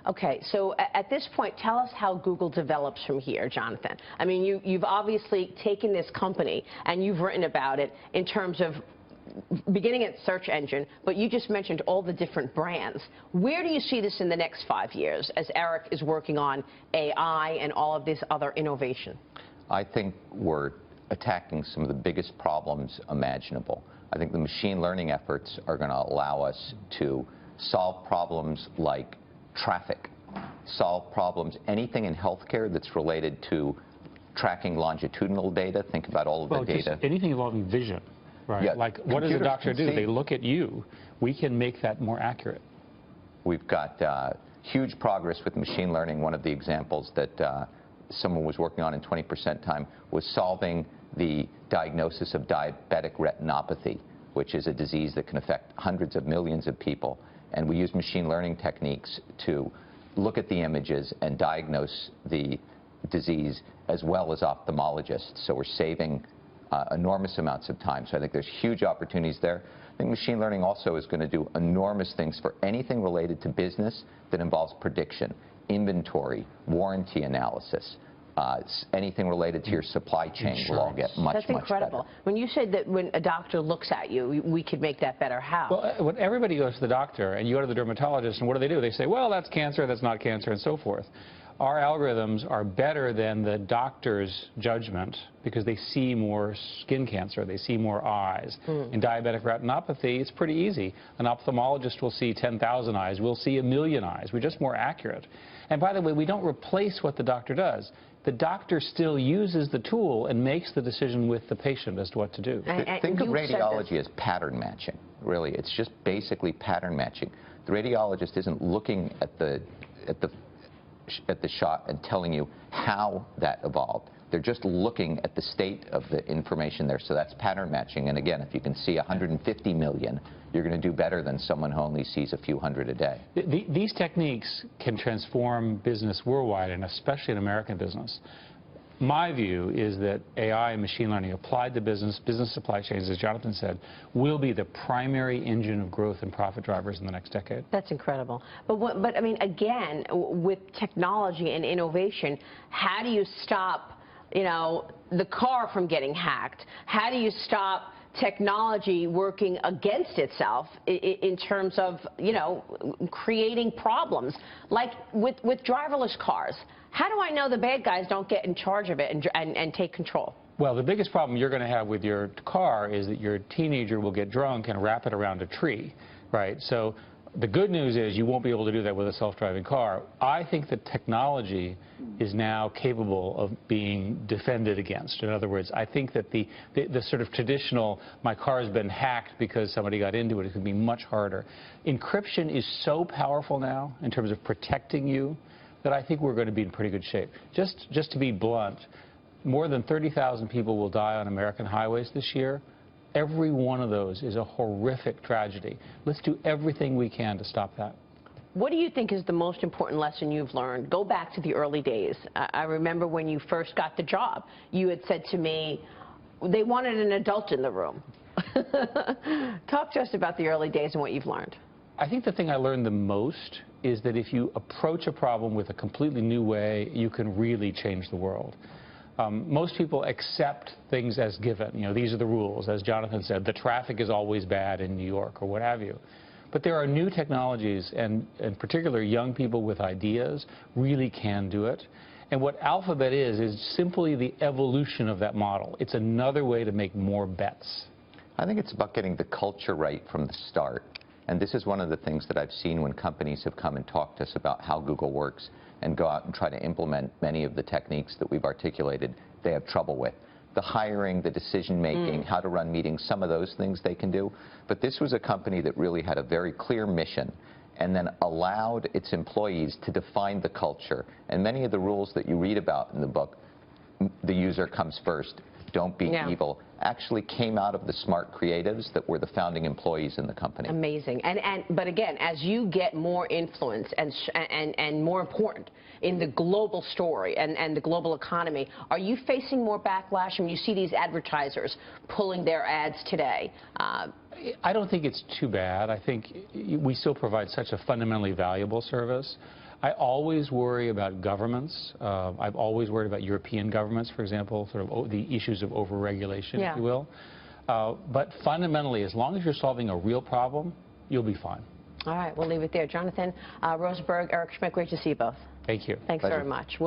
Okay, so at this point, tell us how Google develops from here, Jonathan. I mean, you've obviously taken this company and you've written about it in terms of beginning at search engine, but you just mentioned all the different brands. Where do you see this in the next 5 years as Eric is working on AI and all of this other innovation? I think we're attacking some of the biggest problems imaginable. I think the machine learning efforts are going to allow us to solve problems like traffic, solve problems, anything in healthcare that's related to tracking longitudinal data. Think about all of the data. Just anything involving vision, right? Yeah, like, what does a doctor do? They look at you. We can make that more accurate. We've got huge progress with machine learning. One of the examples that someone was working on in 20% time was solving the diagnosis of diabetic retinopathy, which is a disease that can affect hundreds of millions of people. And we use machine learning techniques to look at the images and diagnose the disease as well as ophthalmologists. So we're saving enormous amounts of time. So I think there's huge opportunities there. I think machine learning also is going to do enormous things for anything related to business that involves prediction, inventory, warranty analysis. Anything related to your supply chain will all get much, That's incredible. Much better. When you said that when a doctor looks at you, we could make that better, how? Well, when everybody goes to the doctor and you go to the dermatologist, and what do? They say, well, that's cancer, that's not cancer, and so forth. Our algorithms are better than the doctor's judgment because they see more skin cancer, they see more eyes. In diabetic retinopathy, it's pretty easy. An ophthalmologist will see 10,000 eyes, we'll see 1,000,000 eyes. We're just more accurate. And by the way, we don't replace what the doctor does. The doctor still uses the tool and makes the decision with the patient as to what to do. Think of radiology as pattern matching, really. It's just basically pattern matching. The radiologist isn't looking at the shot and telling you how that evolved. They're just looking at the state of the information there. So that's pattern matching. And again, if you can see 150 million, you're going to do better than someone who only sees a few hundred a day. These techniques can transform business worldwide, and especially in American business. My view is that AI and machine learning applied to business supply chains, as Jonathan said, will be the primary engine of growth and profit drivers in the next decade. That's incredible. But I mean, again, with technology and innovation, how do you stop, you know, the car from getting hacked? How do you stop technology working against itself in terms of, you know, creating problems? Like with driverless cars. How do I know the bad guys don't get in charge of it and take control? Well, the biggest problem you're going to have with your car is that your teenager will get drunk and wrap it around a tree, right? So the good news is you won't be able to do that with a self-driving car. I think that technology is now capable of being defended against. In other words, I think that the sort of traditional, my car has been hacked because somebody got into it, it could be much harder. Encryption is so powerful now in terms of protecting you that I think we're going to be in pretty good shape. Just to be blunt, more than 30,000 people will die on American highways this year. Every one of those is a horrific tragedy. Let's do everything we can to stop that. What do you think is the most important lesson you've learned? Go back to the early days. I remember when you first got the job, you had said to me, they wanted an adult in the room. Talk to us about the early days and what you've learned. I think the thing I learned the most is that if you approach a problem with a completely new way, you can really change the world. Most people accept things as given. You know, these are the rules. As Jonathan said, the traffic is always bad in New York or what have you. But there are new technologies, and in particular, young people with ideas really can do it. And what Alphabet is simply the evolution of that model. It's another way to make more bets. I think it's about getting the culture right from the start. And this is one of the things that I've seen when companies have come and talked to us about how Google works and go out and try to implement many of the techniques that we've articulated, they have trouble with. The hiring, the decision-making, how to run meetings, some of those things they can do. But this was a company that really had a very clear mission and then allowed its employees to define the culture. And many of the rules that you read about in the book, the user comes first, don't be evil, actually came out of the smart creatives that were the founding employees in the company. Amazing. But again, as you get more influence and more important in the global story and the global economy, are you facing more backlash when you see these advertisers pulling their ads today? I don't think it's too bad. I think we still provide such a fundamentally valuable service. I always worry about governments. I've always worried about European governments, for example, sort of the issues of overregulation, if you will. But fundamentally, as long as you're solving a real problem, you'll be fine. All right, we'll leave it there. Jonathan Rosenberg, Eric Schmidt, great to see you both. Thank you. Thanks very much.